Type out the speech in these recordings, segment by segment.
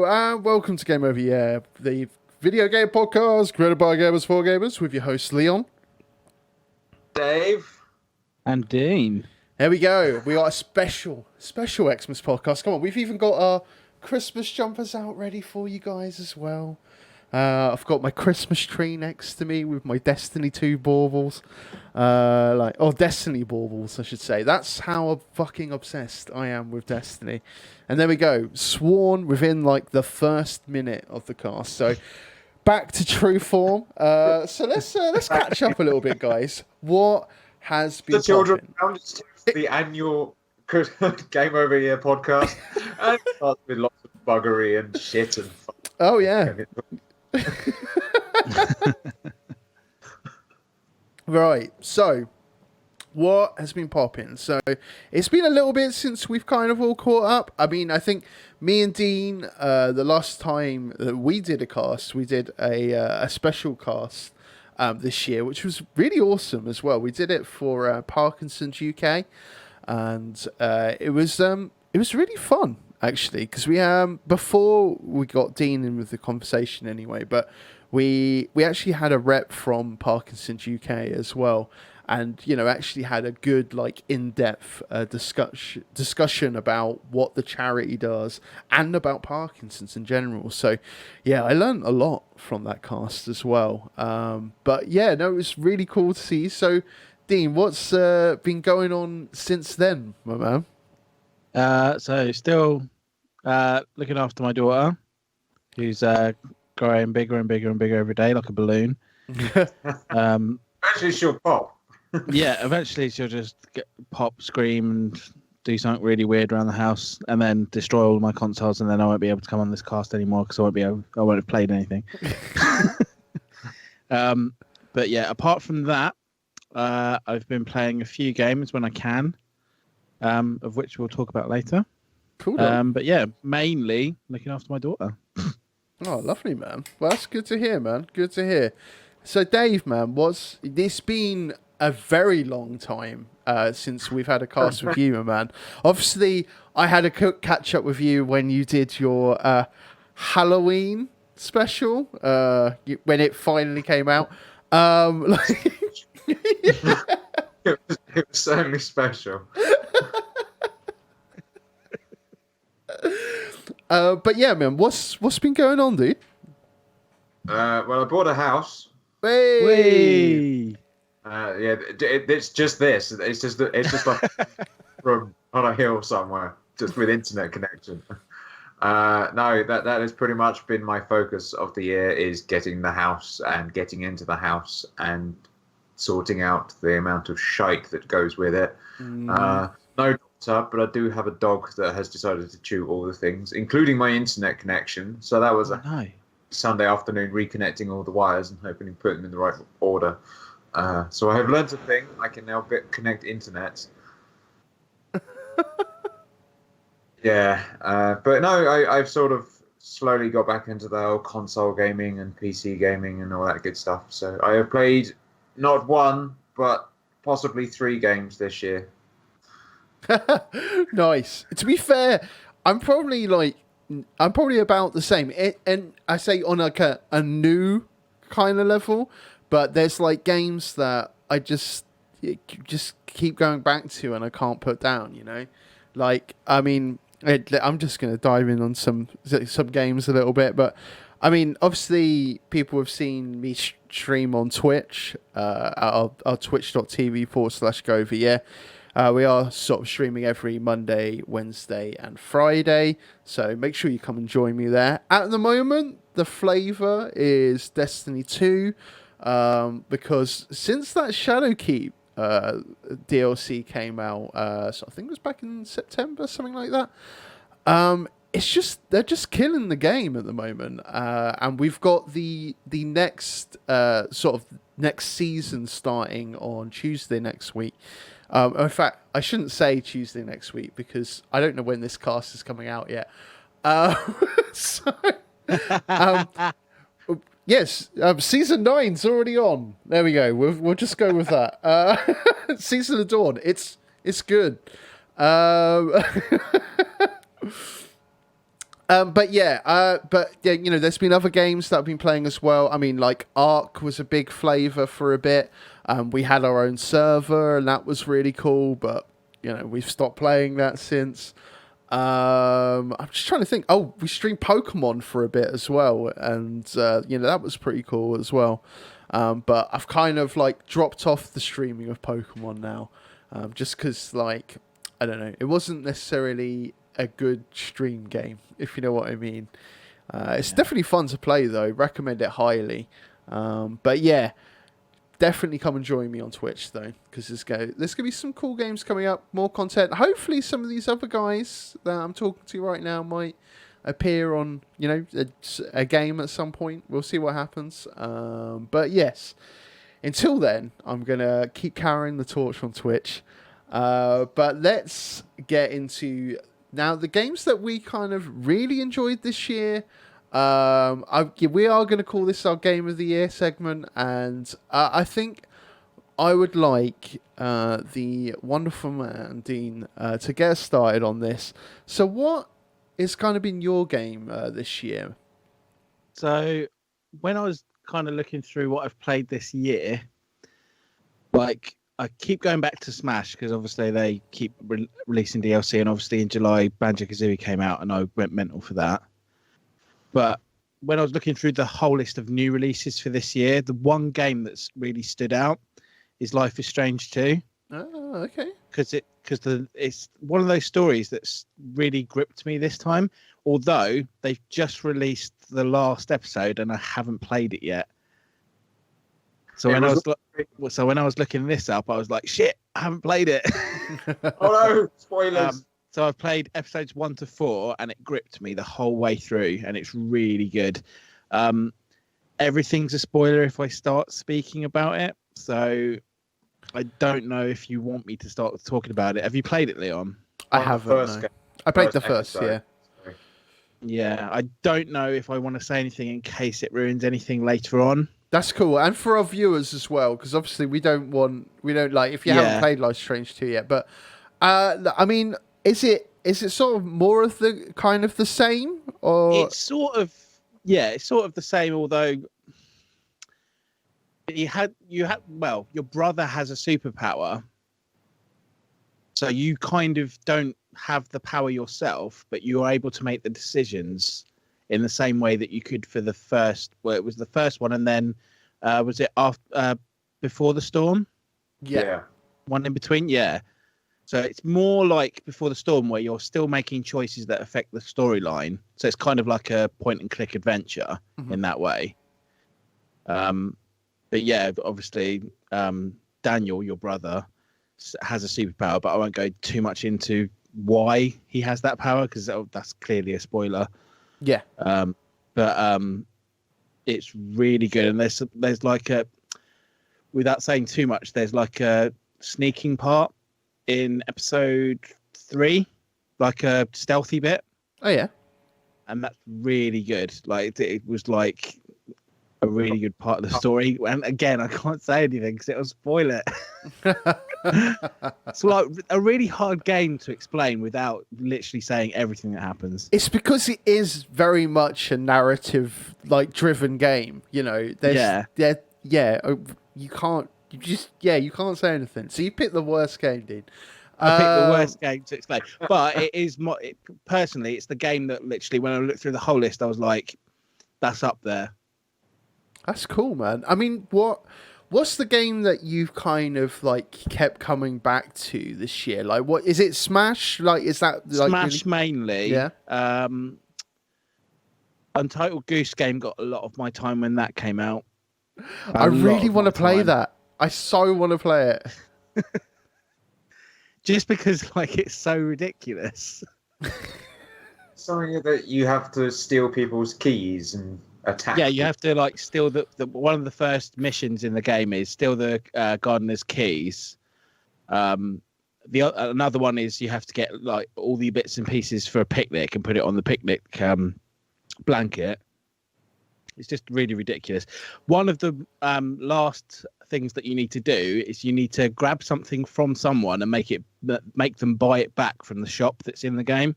and welcome to Game Over Yeah, the video game podcast created by Gamers for Gamers with your host Leon. Dave. And Dean. There we go. We got a special Xmas podcast. Come on, we've even got our Christmas jumpers out ready for you guys as well. I've got my Christmas tree next to me with my Destiny 2 baubles. Destiny baubles, I should say. That's how fucking obsessed I am with Destiny. And there we go. Sworn within like the first minute of the cast. So back to true form. So let's catch up a little bit, guys. What has been the children popping? around the annual Game Over Here podcast, and it starts with lots of buggery and shit and fun. Oh yeah. Right, so what has been popping? So it's been a little bit since we've kind of all caught up. I mean, I think me and Dean, the last time that we did a cast, we did a special cast this year, which was really awesome as well. We did it for Parkinson's UK, and it was really fun actually, because we before we got Dean in with the conversation anyway, but we actually had a rep from Parkinson's UK as well, and actually had a good like in-depth discussion about what the charity does and about Parkinson's in general. So yeah, I learned a lot from that cast as well. But yeah, no, it was really cool to see. So Dean, what's been going on since then, my man? So still looking after my daughter, who's growing bigger and bigger and bigger every day, like a balloon. Actually, she'll pop. Yeah, eventually she'll just pop, scream, and do something really weird around the house, and then destroy all of my consoles, and then I won't be able to come on this cast anymore because I won't have played anything. But yeah, apart from that, I've been playing a few games when I can, of which we'll talk about later. Cool. But yeah, mainly looking after my daughter. Oh, lovely, man. Well, that's good to hear, man. Good to hear. So, Dave, man, it's been a very long time since we've had a cast with you, man. Obviously, I had a catch up with you when you did your Halloween special, when it finally came out. It was certainly special. But yeah, man, what's been going on, dude? Well, I bought a house. Hey! Yeah, it's just this. It's just like from on a hill somewhere, just with internet connection. No, that has pretty much been my focus of the year, is getting the house and getting into the house and sorting out the amount of shite that goes with it. No doctor, but I do have a dog that has decided to chew all the things, including my internet connection. So that was a Sunday afternoon reconnecting all the wires and hoping to put them in the right order. So I have learned a thing. I can now connect internet. Yeah, but no, I've sort of slowly got back into the whole console gaming and PC gaming and all that good stuff. So I have played not one, but possibly 3 games this year. Nice. To be fair, I'm probably about the same. And I say on like a new kind of level, but there's like games that I just keep going back to and I can't put down, Like, I mean, I'm just going to dive in on some games a little bit, but I mean, obviously people have seen me stream on Twitch, our twitch.tv/GoVR. We are sort of streaming every Monday, Wednesday, and Friday, so make sure you come and join me there. At the moment, the flavour is Destiny 2, because since that Shadowkeep DLC came out, so I think it was back in September, something like that. They're just killing the game at the moment, and we've got the next next season starting on Tuesday next week. In fact, I shouldn't say Tuesday next week because I don't know when this cast is coming out yet. Yes, season 9's already on. There we go. We'll just go with that. Season of Dawn. It's good. But yeah, there's been other games that I've been playing as well. I mean, like Ark was a big flavor for a bit. We had our own server, and that was really cool. But we've stopped playing that since. I'm just trying to think. Oh, we streamed Pokemon for a bit as well, and that was pretty cool as well. But I've kind of like dropped off the streaming of Pokemon now, just because I don't know, it wasn't necessarily a good stream game, if you know what I mean. It's definitely fun to play though. Recommend it highly. But yeah, definitely come and join me on Twitch though, because there's gonna be some cool games coming up, more content. Hopefully, some of these other guys that I'm talking to right now might appear on a game at some point. We'll see what happens. But yes, until then, I'm gonna keep carrying the torch on Twitch. But let's get into now the games that we kind of really enjoyed this year. We are going to call this our Game of the Year segment, and I think I would like the wonderful man, Dean, to get us started on this. So what has kind of been your game this year? So when I was kind of looking through what I've played this year, I keep going back to Smash because obviously they keep releasing DLC, and obviously in July Banjo-Kazooie came out and I went mental for that. But when I was looking through the whole list of new releases for this year, the one game that's really stood out is Life is Strange 2. Oh, okay. Because it's one of those stories that's really gripped me this time. Although they've just released the last episode and I haven't played it yet. So when I was looking this up, I was like, shit, I haven't played it. Oh no, spoilers. So I've played episodes 1 to 4 and it gripped me the whole way through and it's really good. Everything's a spoiler if I start speaking about it. So I don't know if you want me to start talking about it. Have you played it, Leon? I haven't. No. I played the first, episode. yeah. Yeah, I don't know if I want to say anything in case it ruins anything later on. That's cool, and for our viewers as well, because obviously we don't like if you haven't played Life is Strange 2 yet. But I mean, is it sort of more of the kind of the same, or it's sort of the same. Although your brother has a superpower, so you kind of don't have the power yourself, but you are able to make the decisions in the same way that you could for the first. Well, it was the first one, and then was it after Before the Storm? Yeah, one in between. Yeah, so it's more like Before the Storm, where you're still making choices that affect the storyline. So it's kind of like a point and click adventure in that way. But yeah, obviously, Daniel, your brother, has a superpower, but I won't go too much into why he has that power because that's clearly a spoiler. Yeah. But it's really good, and there's like a, without saying too much, there's like a sneaking part in episode 3, like a stealthy bit. Oh yeah. And that's really good. Like it was like a really good part of the story. And again, I can't say anything because it'll spoil it. It's like a really hard game to explain without literally saying everything that happens. It's because it is very much a narrative driven game. You can't say anything. So you picked the worst game, dude. I picked the worst game to explain, but it is personally, it's the game that literally, when I looked through the whole list, I was like, "That's up there." That's cool, man. I mean, what's the game that you've kind of kept coming back to this year? Like, what is it? Smash? Like, is that Smash mainly? Yeah. Untitled Goose Game got a lot of my time when that came out. I really want to play that. I so want to play it. Just because it's so ridiculous. Something that you have to steal people's keys and attack. Yeah, you have to steal the one of the first missions in the game is steal the gardener's keys. Another one is you have to get all the bits and pieces for a picnic and put it on the picnic blanket. It's just really ridiculous. One of the last things that you need to do is you need to grab something from someone and make them buy it back from the shop that's in the game.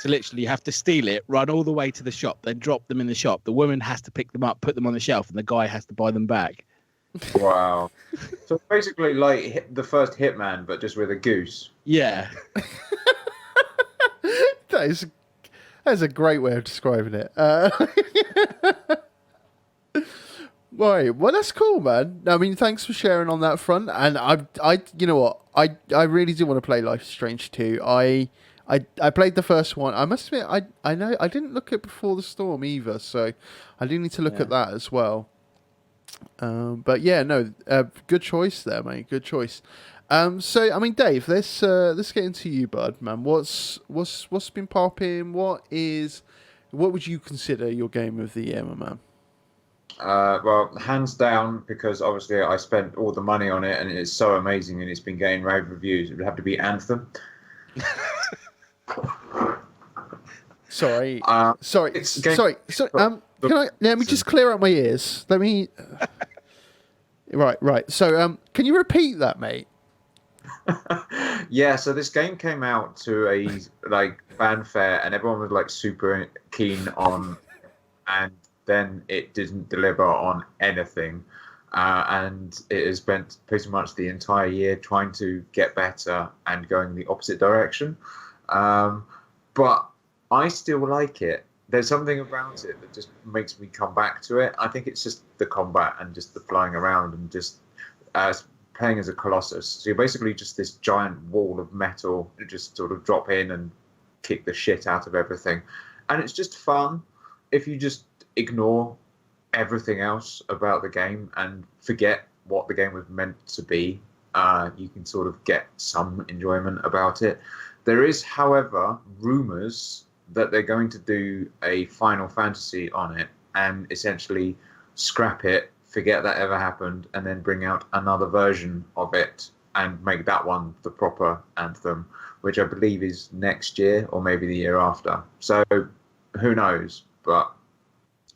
So literally, you have to steal it, run all the way to the shop, then drop them in the shop. The woman has to pick them up, put them on the shelf, and the guy has to buy them back. Wow. So basically, like the first Hitman, but just with a goose. Yeah. That's a great way of describing it. Right, well, that's cool, man. I mean, thanks for sharing on that front. And you know what, I really do want to play Life is Strange 2. I played the first one. I must admit, I know I didn't look at Before the Storm either, so I do need to look at that as well. But yeah, no, good choice there, mate. Good choice. So I mean, Dave, let's get into you, bud, man. What's been popping? What would you consider your game of the year, my man? Well, hands down, because obviously I spent all the money on it and it's so amazing and it's been getting rave reviews. It would have to be Anthem. Sorry. Sorry. Let me just clear out my ears. Let me. Right. So, can you repeat that, mate? Yeah. So this game came out to a fanfare, and everyone was like super keen on, and then it didn't deliver on anything, and it has spent pretty much the entire year trying to get better and going the opposite direction. But I still like it. There's something about it that just makes me come back to it. I think it's just the combat and just the flying around and just playing as a Colossus. So you're basically just this giant wall of metal. You just sort of drop in and kick the shit out of everything. And it's just fun if you just ignore everything else about the game and forget what the game was meant to be. You can sort of get some enjoyment about it. There is, however, rumours that they're going to do a Final Fantasy on it and essentially scrap it, forget that ever happened, and then bring out another version of it and make that one the proper Anthem, which I believe is next year or maybe the year after. So who knows? But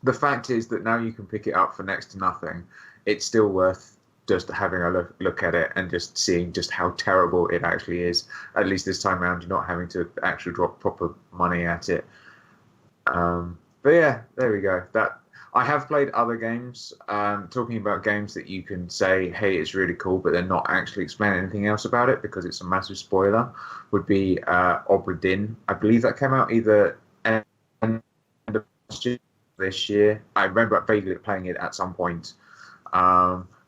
the fact is that now you can pick it up for next to nothing. It's still worth just having a look at it and just seeing just how terrible it actually is. At least this time around, you're not having to actually drop proper money at it. But yeah, there we go. That I have played other games. Talking about games that you can say, hey, it's really cool, but they're not actually explaining anything else about it because it's a massive spoiler, would be Obra Dinn. I believe that came out either end of this year. I remember vaguely playing it at some point.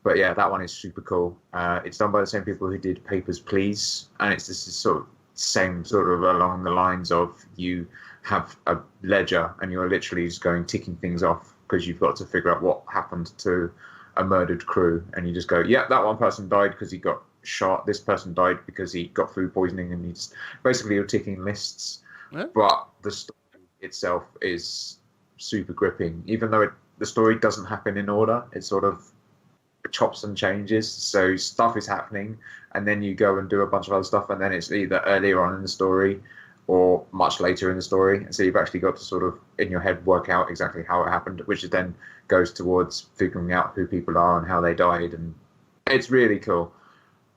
But yeah, that one is super cool. It's done by the same people who did Papers, Please, and it's this sort of same sort of along the lines of you have a ledger and you're literally just ticking things off because you've got to figure out what happened to a murdered crew, and you just go, yeah, that one person died because he got shot. This person died because he got food poisoning, and basically you're ticking lists. Yeah. But the story itself is super gripping, even though the story doesn't happen in order. It sort of chops and changes, so stuff is happening and then you go and do a bunch of other stuff, and then it's either earlier on in the story or much later in the story, and so you've actually got to sort of in your head work out exactly how it happened, which then goes towards figuring out who people are and how they died, and it's really cool.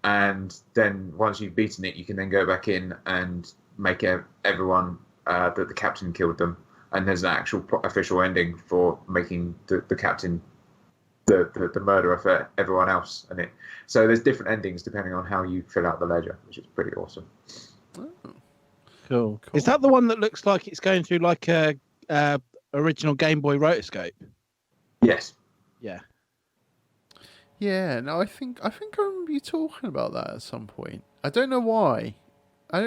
And then once you've beaten it, you can then go back in and make everyone that the captain killed them, and there's an actual official ending for making the captain the murderer for everyone else, and so there's different endings depending on how you fill out the ledger, which is pretty awesome. Oh. Cool. Is that the one that looks like it's going through like a original Game Boy rotoscope? Yes. Yeah. Yeah. No, I think I remember you talking about that at some point. I don't know why. I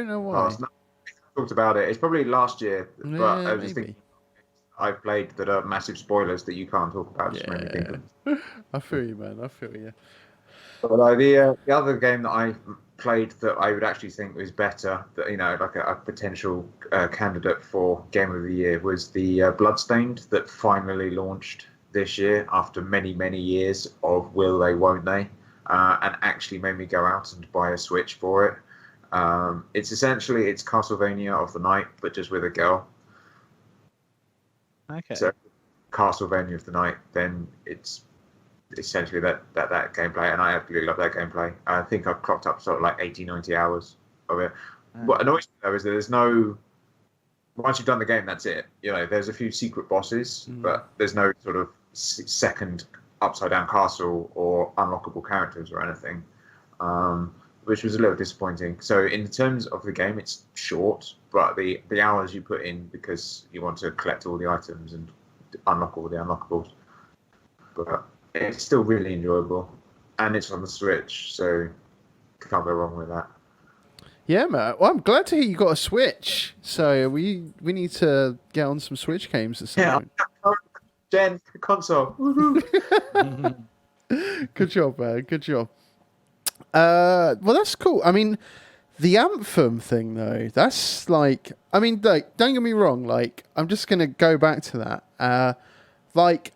talked about it. It's probably last year, but yeah, I was just thinking I've played that are massive spoilers that you can't talk about. Just made me think of. I feel you, man. I feel you. But the other game that I played that I would actually think was better, that like a potential candidate for Game of the Year, was the Bloodstained that finally launched this year after many, many years of will they, won't they, and actually made me go out and buy a Switch for it. It's Castlevania of the Night, but just with a girl. Okay. So Castlevania of the Night, then it's essentially that gameplay, and I absolutely love that gameplay. I think I've clocked up sort of like 80-90 hours of it. What annoys me though is that there's no once you've done the game, that's it. You know, there's a few secret bosses, but there's no sort of second upside down castle or unlockable characters or anything, which was a little disappointing. So in terms of the game, it's short, but the hours you put in because you want to collect all the items and unlock all the unlockables, but it's still really enjoyable, and it's on the Switch, so can't go wrong with that. Yeah, man. Well, I'm glad to hear you got a Switch. So we need to get on some Switch games at some point. Gen console. Good job, man. Good job. Well, that's cool. I mean, the Anthem thing, though, that's like, I mean, like, don't get me wrong. Like, I'm just gonna go back to that. Like,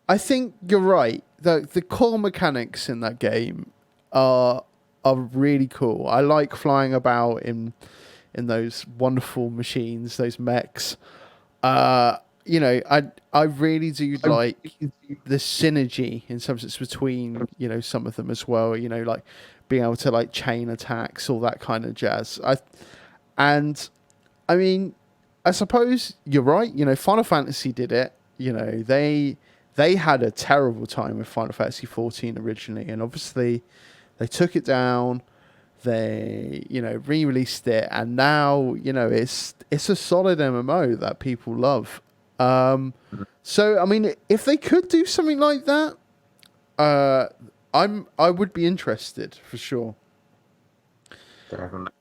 I think you're right. The core mechanics in that game are really cool. I like flying about in those wonderful machines, those mechs. You know, I really do like the synergy in some sense between, you know, some of them as well. You know, like being able to like chain attacks, all that kind of jazz. I mean, I suppose you're right. You know, Final Fantasy did it. You know, they had a terrible time with Final Fantasy 14 originally, and obviously they took it down. They, you know, re-released it, and now, you know, it's a solid MMO that people love. So I mean, if they could do something like that, I would be interested for sure. Definitely.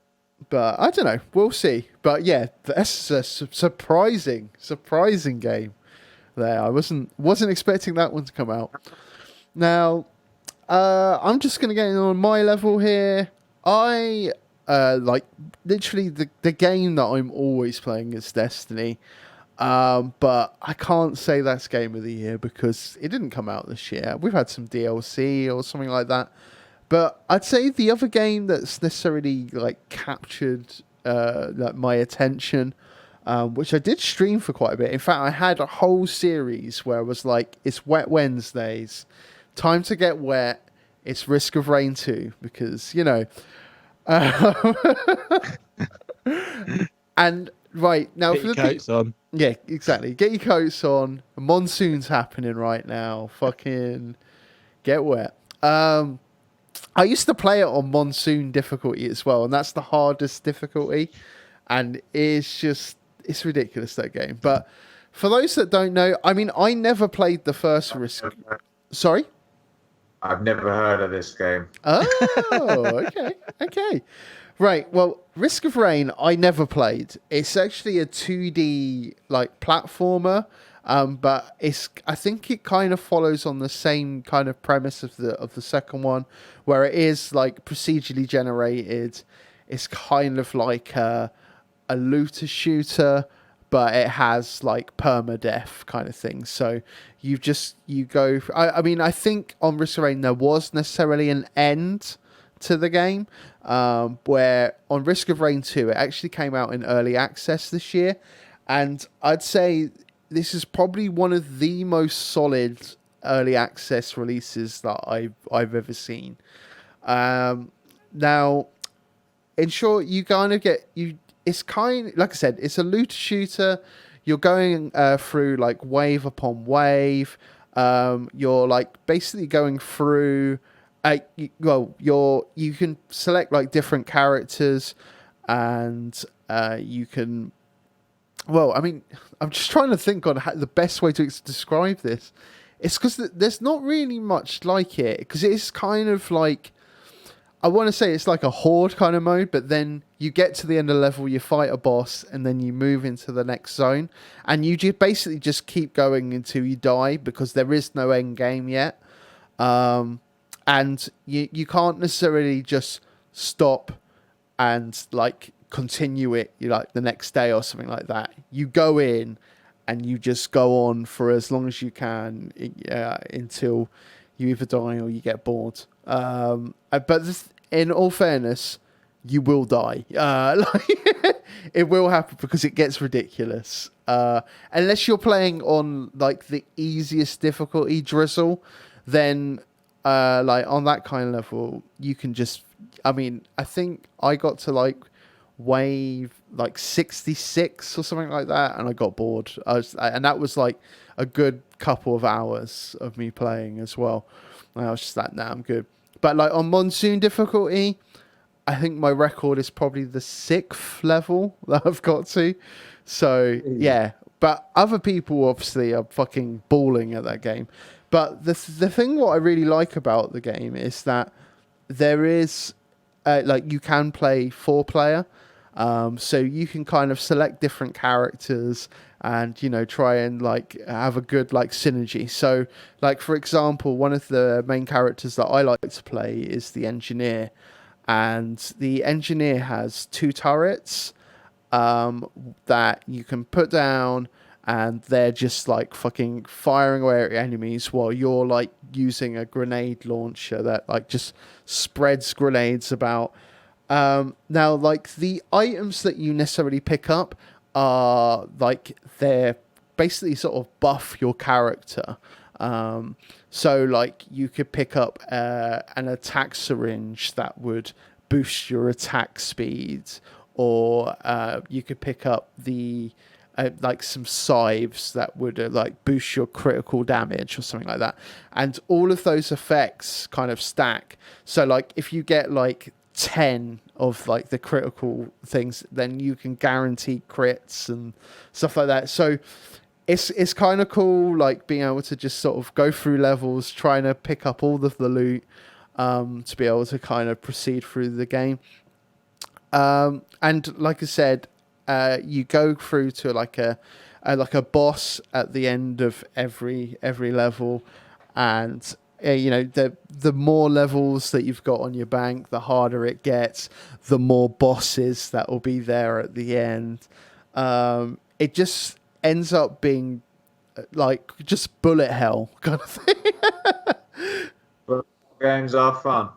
But I don't know. We'll see. But yeah, that's a surprising game there. I wasn't expecting that one to come out. Now, I'm just going to get in on my level here. I like literally the game that I'm always playing is Destiny. But I can't say that's game of the year because it didn't come out this year. We've had some DLC or something like that. But I'd say the other game that's necessarily like captured like my attention, which I did stream for quite a bit. In fact, I had a whole series where I was like, it's Wet Wednesdays, time to get wet. It's Risk of Rain 2 because, you know. And right now, Get your coats on. Yeah, exactly. Get your coats on. A monsoon's happening right now. Fucking get wet. I used to play it on monsoon difficulty as well, and that's the hardest difficulty. And it's ridiculous, that game. But for those that don't know, I mean, I never played the first Risk. Sorry? I've never heard of this game. Oh, okay. Right, well, Risk of Rain, I never played. It's actually a 2D like platformer, but I think it kind of follows on the same kind of premise of the second one, where it is like procedurally generated. It's kind of like a looter shooter, but it has like permadeath kind of thing. So you go. I mean, I think on Risk of Rain there was necessarily an end to the game, where on Risk of Rain 2 it actually came out in early access this year, and I'd say this is probably one of the most solid early access releases that I've ever seen. Now, in short, you kind of get it's kind, like I said, it's a looter shooter. You're going through like wave upon wave. You're like basically going through. You can select like different characters, and you can. Well, I mean, I'm just trying to think on the best way to describe this. It's because there's not really much like it, because it's kind of like, I want to say it's like a horde kind of mode, but then you get to the end of the level, you fight a boss, and then you move into the next zone, and you basically just keep going until you die, because there is no end game yet. And you can't necessarily just stop and like continue it like the next day or something like that. You go in and you just go on for as long as you can until you either die or you get bored. But in all fairness, you will die. It will happen because it gets ridiculous. Unless you're playing on like the easiest difficulty, Drizzle, then like on that kind of level, you can just. I mean, I think I got to like wave like 66 or something like that, and I got bored. And that was like a good couple of hours of me playing as well. And I was just like, nah, I'm good. But like on monsoon difficulty, I think my record is probably the 6th level that I've got to. So yeah, but other people obviously are fucking balling at that game. But the thing what I really like about the game is that there is like you can play 4-player. So you can kind of select different characters and, you know, try and like have a good like synergy. So like, for example, one of the main characters that I like to play is the engineer, and the engineer has 2 turrets that you can put down, and they're just like fucking firing away at enemies while you're like using a grenade launcher that like just spreads grenades about. Now, like the items that you necessarily pick up are like they're basically sort of buff your character. So like you could pick up an attack syringe that would boost your attack speed, or you could pick up the like some scythes that would like boost your critical damage or something like that. And all of those effects kind of stack. So like if you get like 10 of like the critical things, then you can guarantee crits and stuff like that. So it's kind of cool, like being able to just sort of go through levels, trying to pick up all of the loot to be able to kind of proceed through the game. And like I said, you go through to like a boss at the end of every level, and you know, the more levels that you've got on your bank, the harder it gets, the more bosses that will be there at the end. It just ends up being like just bullet hell kind of thing. But games are fun.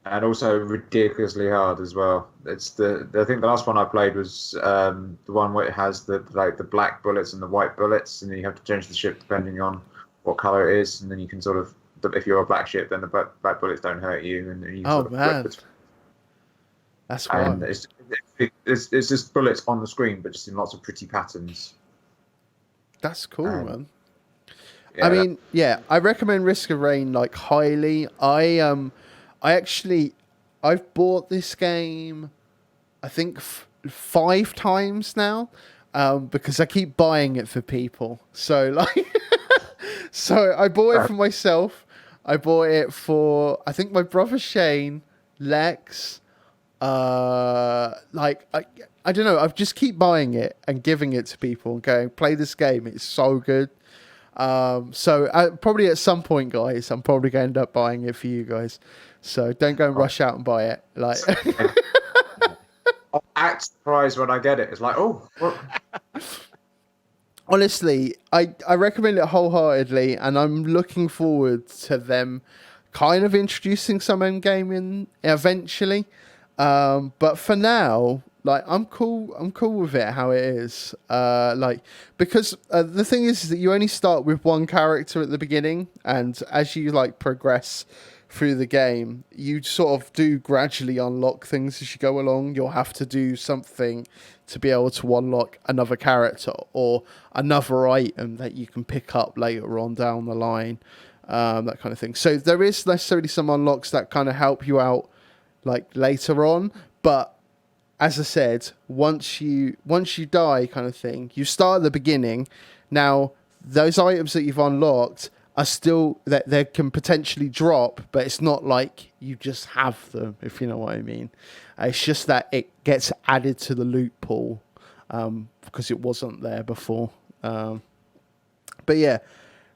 And also ridiculously hard as well. It's I think the last one I played was the one where it has the black bullets and the white bullets, and then you have to change the ship depending on what color it is, and then you can sort of, if you're a black ship, then the black bullets don't hurt you, and you can sort of man, that's and right. It's just bullets on the screen, but just in lots of pretty patterns. That's cool, man. Yeah, I mean, yeah, I recommend Risk of Rain like highly. I've bought this game, I think 5 times now, because I keep buying it for people. So like, so I bought it for myself. I bought it for, I think, my brother Shane, Lex. Like I don't know. I just keep buying it and giving it to people and going, play this game. It's so good. So probably at some point, guys, I'm probably going to end up buying it for you guys. So don't go and rush out and buy it. Like, I'll act surprised when I get it. It's like, oh, what? honestly, I recommend it wholeheartedly, and I'm looking forward to them kind of introducing some end gaming eventually. But for now, like I'm cool with it how it is. Like, because the thing is that you only start with one character at the beginning, and as you like progress through the game, you sort of do gradually unlock things as you go along. You'll have to do something to be able to unlock another character or another item that you can pick up later on down the line, that kind of thing. So there is necessarily some unlocks that kind of help you out like later on, but as I said, once you die kind of thing, you start at the beginning. Now those items that you've unlocked are still that they can potentially drop, but it's not like you just have them, if you know what I mean. It's just that it gets added to the loot pool because it wasn't there before. But yeah,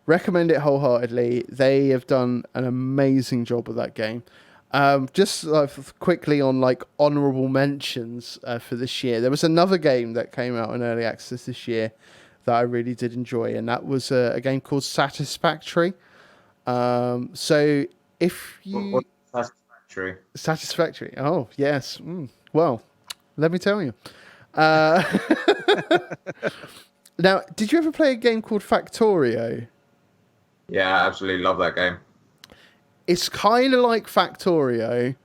recommend it wholeheartedly. They have done an amazing job with that game. Just quickly on like honorable mentions for this year, there was another game that came out in early access this year that I really did enjoy, and that was a game called Satisfactory. So if you What's Satisfactory, oh yes, well, let me tell you. Now, did you ever play a game called Factorio? Yeah, I absolutely love that game. It's kind of like Factorio,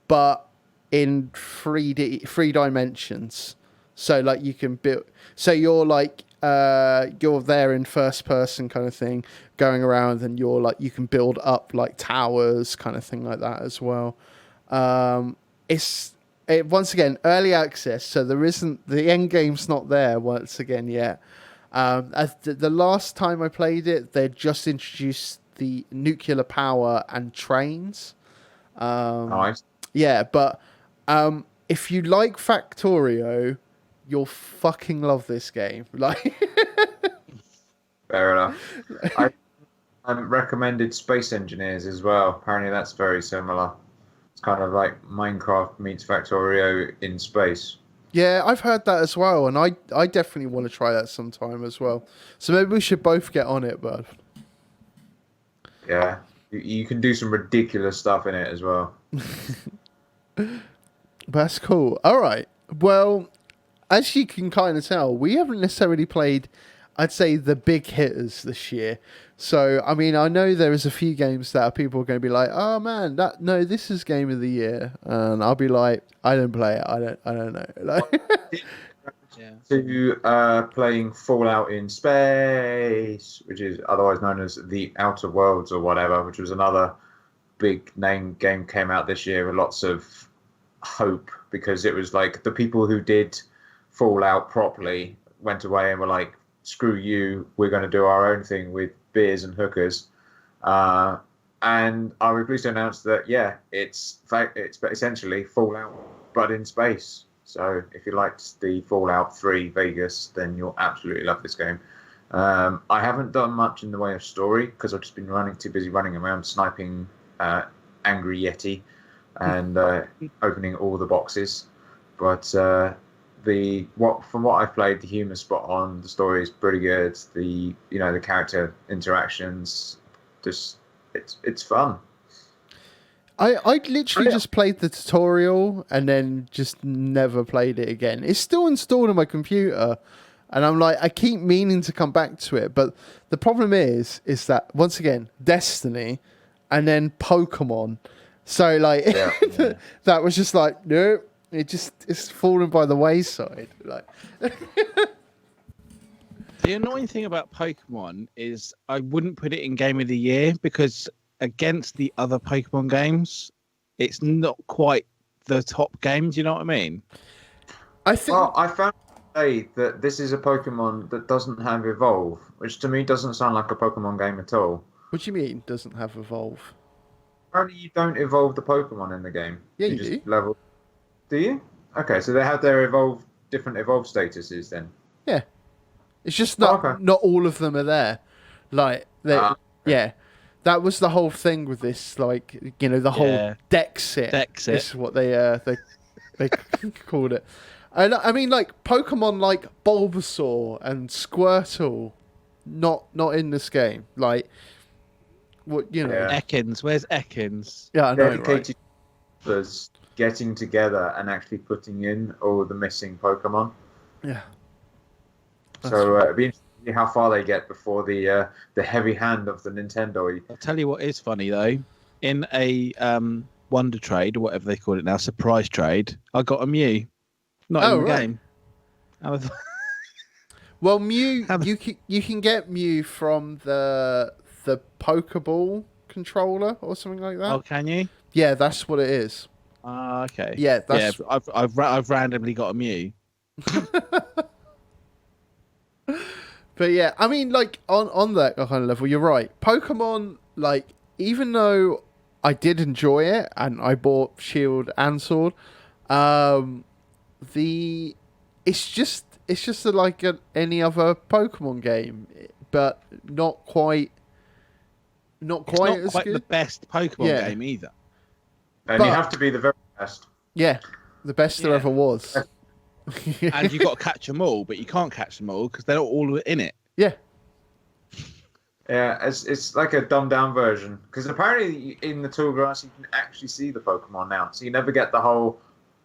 but in 3 dimensions. So like you can build. So you're like you're there in first person kind of thing, going around, and you're like you can build up like towers, kind of thing like that as well. Once again early access, so there isn't the end game's not there once again yet. As the last time I played it, they just introduced the nuclear power and trains. Nice. Yeah, but if you like Factorio, you'll fucking love this game. Like, Fair enough. I recommended Space Engineers as well. Apparently, that's very similar. It's kind of like Minecraft meets Factorio in space. yeah, I've heard that as well, and I definitely want to try that sometime as well. So maybe we should both get on it, bud. Yeah, you can do some ridiculous stuff in it as well. That's cool. All right. Well, as you can kind of tell, we haven't necessarily played, I'd say, the big hitters this year. So, I mean, I know there is a few games that people are going to be like, "Oh man, this is game of the year," and I'll be like, "I don't play it. I don't know." Like, Yeah. To playing Fallout in Space, which is otherwise known as The Outer Worlds or whatever, which was another big name game came out this year with lots of hope because it was like the people who did Fallout properly went away and were like, screw you, we're going to do our own thing with beers and hookers. And I was pleased to announce that, yeah, it's essentially Fallout, but in space. So if you liked the Fallout 3 Vegas, then you'll absolutely love this game. I haven't done much in the way of story because I've just been too busy running around sniping Angry Yeti and opening all the boxes. But from what I've played, the humor's spot on, the story is pretty good. The character interactions, just it's fun. I literally just played the tutorial and then just never played it again. It's still installed on my computer, and I'm like, I keep meaning to come back to it, but the problem is that once again, Destiny, and then Pokemon. So like, that was just like, nope. It's fallen by the wayside. Like, the annoying thing about Pokemon is I wouldn't put it in Game of the Year because against the other Pokemon games, it's not quite the top game. Do you know what I mean? I think. Well, I found today that this is a Pokemon that doesn't have Evolve, which to me doesn't sound like a Pokemon game at all. What do you mean doesn't have Evolve? Apparently, you don't evolve the Pokemon in the game. Yeah, you just do. level. Do you? Okay, so they have their different evolve statuses then. Yeah, it's just not all of them are there. Like, yeah, that was the whole thing with this. Like, the whole Dexit. Is what they called it. And I mean, like Pokemon like Bulbasaur and Squirtle, not in this game. Like, what Ekans, where's Ekans? Yeah, I know, dedicated was getting together and actually putting in all the missing Pokemon. Yeah. So it'd be interesting to see how far they get before the heavy hand of the Nintendo. I'll tell you what is funny though. In a Wonder Trade or whatever they call it now, surprise trade, I got a Mew. Not in the game. Well, Mew, you can get Mew from the Pokeball controller or something like that. Oh, can you? Yeah, that's what it is. Okay. Yeah, that's. Yeah, I've randomly got a Mew. But yeah, I mean, like on that kind of level, you're right. Pokemon, like, even though I did enjoy it and I bought Shield and Sword, it's just like any other Pokemon game, but not quite as good. The best Pokemon game either. And you have to be the very best. Yeah, the best there ever was. And you've got to catch them all, but you can't catch them all because they're not all in it. Yeah. Yeah, it's like a dumbed down version because apparently in the Tallgrass you can actually see the Pokemon now, so you never get the whole,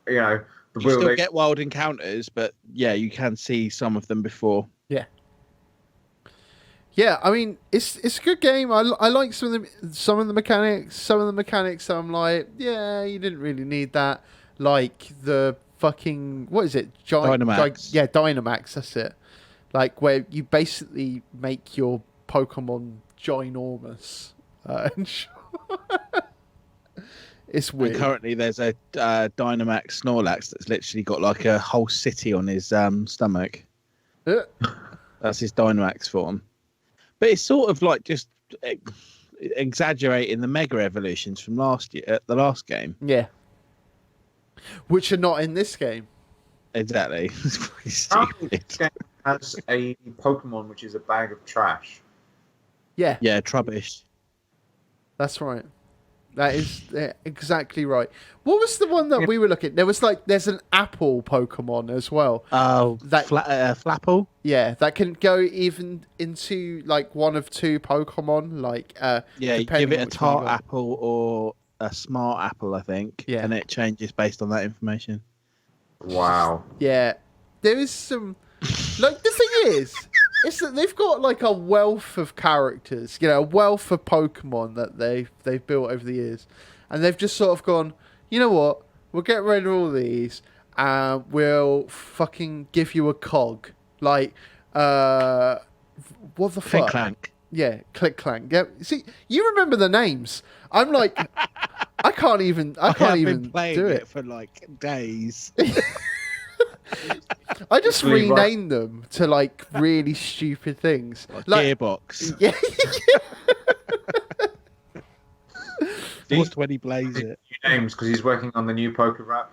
You still get wild encounters, but yeah, you can see some of them before. Yeah. Yeah, I mean, it's a good game. I like some of the mechanics. Some of the mechanics, I'm like, yeah, you didn't really need that. like the fucking what is it? Dynamax. Yeah, Dynamax. That's it. Like where you basically make your Pokemon ginormous. And it's And weird. currently, there's a Dynamax Snorlax that's literally got like a whole city on his stomach. Uh, That's his Dynamax form. But it's sort of like just exaggerating the Mega Evolutions from last year, the last game. yeah. Which are not in this game. Exactly. It's pretty Apparently stupid. this game has a Pokemon which is a bag of trash. Yeah, Yeah, Trubbish. that's right. That is exactly right. What was the one that we were looking? There's an apple Pokemon as well. Oh, That- Flapple? Yeah, that can go even into like one of two Pokemon. Like Yeah, you depending give it on a which one you tart got. apple or a smart apple, I think. Yeah. And it changes based on that information. Wow. Yeah, there is some. Like the thing is that they've got like a wealth of characters, a wealth of Pokemon that they've built over the years, and they've just sort of gone, you know what? We'll get rid of all these, and we'll fucking give you a cog. Like, what the Click fuck? Clank. Yeah, Click Clank. Yeah, see, you remember the names. I'm like, I can't even I've do been playing it. it for like days. I just Literally, right. renamed them to like really stupid things. Like Gearbox. Yeah, 420 Blaze it. New names because he's working on the new Poker Rap.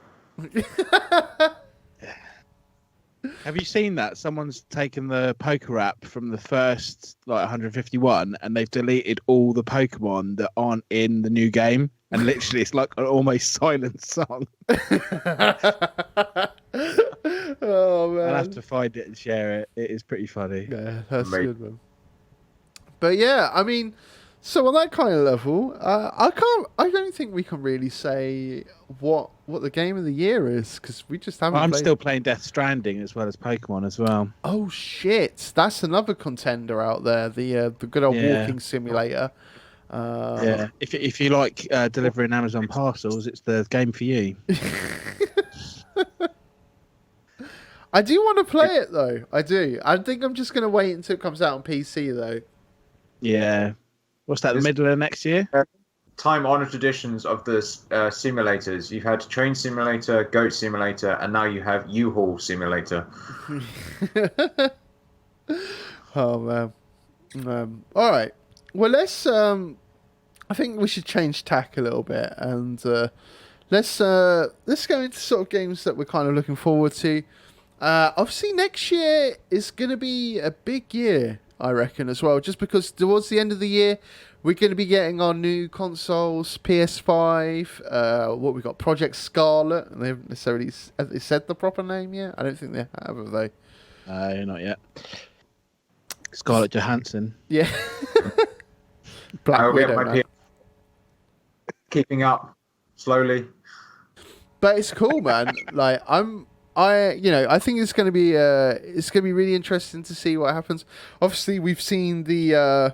Have you seen that? Someone's taken the Poker app from the first like 151 and they've deleted all the Pokemon that aren't in the new game. And literally it's like an almost silent song. Oh man, I'll have to find it and share it. It is pretty funny. yeah, that's Mate. good, man. But yeah, I mean, so on that kind of level, I don't think we can really say what the game of the year is because we just haven't. I'm played... still playing Death Stranding as well as Pokemon as well. Oh shit, that's another contender out there. The good old Yeah. walking simulator. Yeah, if you like delivering Amazon parcels, it's the game for you. I do want to play it though. I do. I think I'm just gonna wait until it comes out on PC though. Yeah. What's that? The This- middle of next year? Time-honored traditions of the simulators. You've had Train Simulator, Goat Simulator, and now you have U-Haul Simulator. Oh man. All right. Well, let's. I think we should change tack a little bit, and let's go into sort of games that we're kind of looking forward to. Obviously, next year is going to be a big year, I reckon, as well. Just because towards the end of the year, we're going to be getting our new consoles, PS5. What we got, Project Scarlet, and they haven't necessarily have they said the proper name yet. I don't think they have they? Not yet. Scarlett Johansson. Yeah. Black I'll get Widow. my Man. Keeping up slowly. But it's cool, man. Like I think it's going to be really interesting to see what happens. Obviously, we've seen the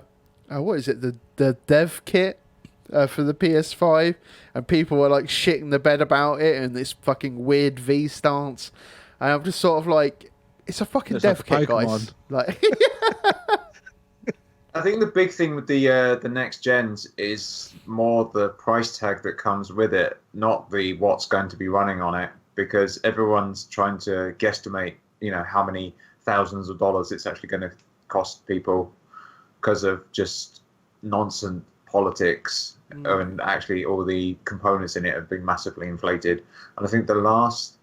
what is it, the dev kit for the PS5, and people were like shitting the bed about it and this fucking weird V stance, and I'm just sort of like, it's a fucking It's dev like a kit, guys. Pokemon. Like, I think the big thing with the next gens is more the price tag that comes with it, not the what's going to be running on it, because everyone's trying to guesstimate, how many thousands of dollars it's actually going to cost people because of just nonsense politics, and actually all the components in it have been massively inflated. And I think the last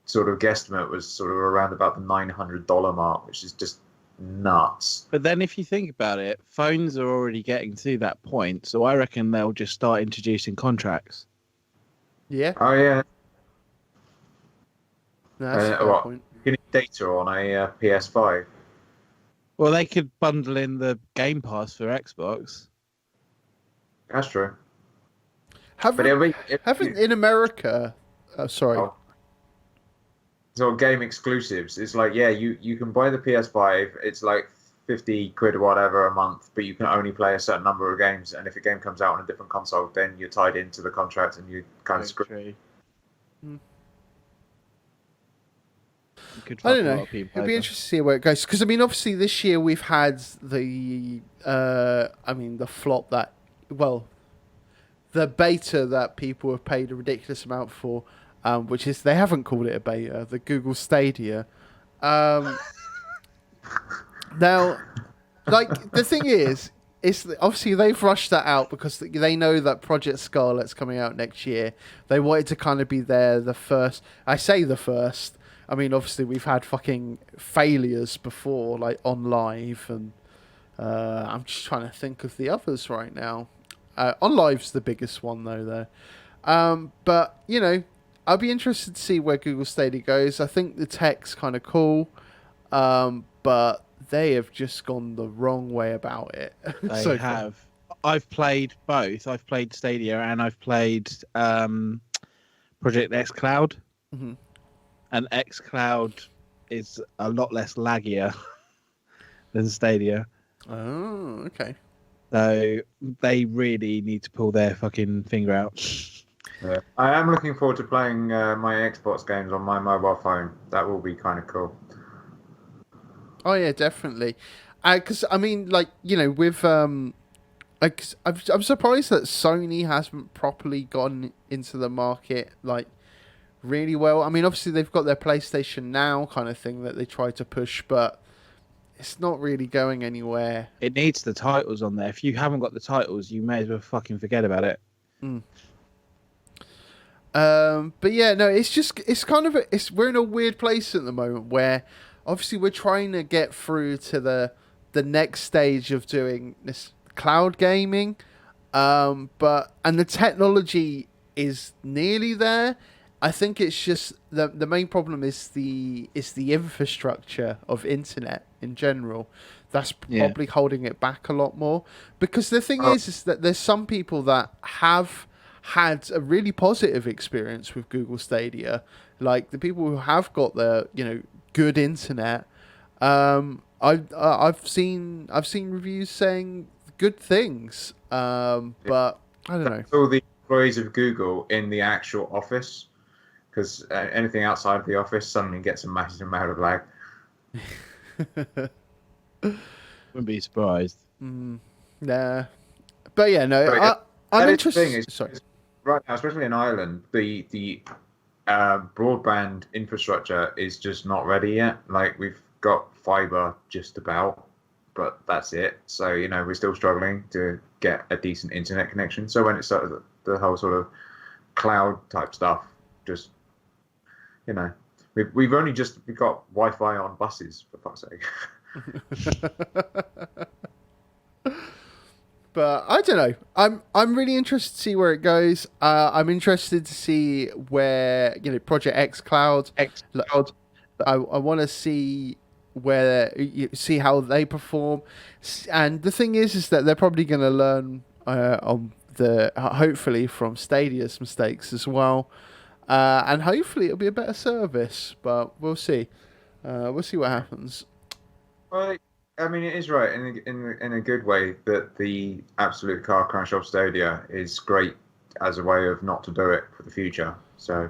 sort of guesstimate was sort of around about the $900 mark, which is just nuts. But then if you think about it, phones are already getting to that point. So I reckon they'll just start introducing contracts. yeah, Oh yeah, that's a fair what? point. You need data on a PS5. Well, they could bundle in the Game Pass for Xbox. That's true. Haven't But in America? Sorry. Oh. So game exclusives. It's like, yeah, you can buy the PS5. It's like 50 quid or whatever a month, but you can only play a certain number of games. And if a game comes out on a different console, then you're tied into the contract and you kind of screwed. True. It could I fuck don't a know. lot of people It'd be over. interesting to see where it goes. Because I mean, obviously this year we've had the, the flop that, well, the beta that people have paid a ridiculous amount for, which is they haven't called it a beta, the Google Stadia. Now, like the thing is, obviously they've rushed that out because they know that Project Scarlet's coming out next year. They wanted to kind of be there the first. I say the first. I mean, obviously we've had fucking failures before, like on live, and I'm just trying to think of the others right now. On live's the biggest one though. But you know, I'll be interested to see where Google Stadia goes. I think the tech's kind of cool, but they have just gone the wrong way about it. They so far. have. I've played both. I've played Stadia and I've played Project X Cloud. Mhm. And X Cloud is a lot less laggier than Stadia. Oh, okay. So they really need to pull their fucking finger out. Yeah. I am looking forward to playing my Xbox games on my mobile phone. That will be kind of cool. Oh yeah, definitely. Because I mean, like you know, with like I'm surprised that Sony hasn't properly gone into the market like really well. I mean, obviously they've got their PlayStation Now kind of thing that they try to push, but it's not really going anywhere. It needs the titles on there. If you haven't got the titles, you may as well fucking forget about it. But yeah, no, it's kind of we're in a weird place at the moment where obviously we're trying to get through to the next stage of doing this cloud gaming, and the technology is nearly there. I think it's just the main problem is the infrastructure of internet in general. That's probably holding it back a lot more. Because the thing is that there's some people that have had a really positive experience with Google Stadia, like the people who have got the good internet. I've seen reviews saying good things, but I don't know. All the employees of Google in the actual office, because anything outside of the office suddenly gets a massive amount of lag. Wouldn't be surprised. Nah, but yeah, no. But I'm the interested. thing is, Sorry. right now, especially in Ireland, the broadband infrastructure is just not ready yet. Like we've got fiber just about, but that's it. So we're still struggling to get a decent internet connection. So when it started, the whole sort of cloud type stuff, just we've got Wi-Fi on buses, for fuck's sake. But I don't know. I'm really interested to see where it goes. I'm interested to see where Project X Cloud. I want to see see how they perform, and the thing is that they're probably going to learn hopefully from Stadia's mistakes as well, and hopefully it'll be a better service. But we'll see. We'll see what happens. Well, I mean, it is right in a good way that the absolute car crash of Stadia is great as a way of not to do it for the future. So,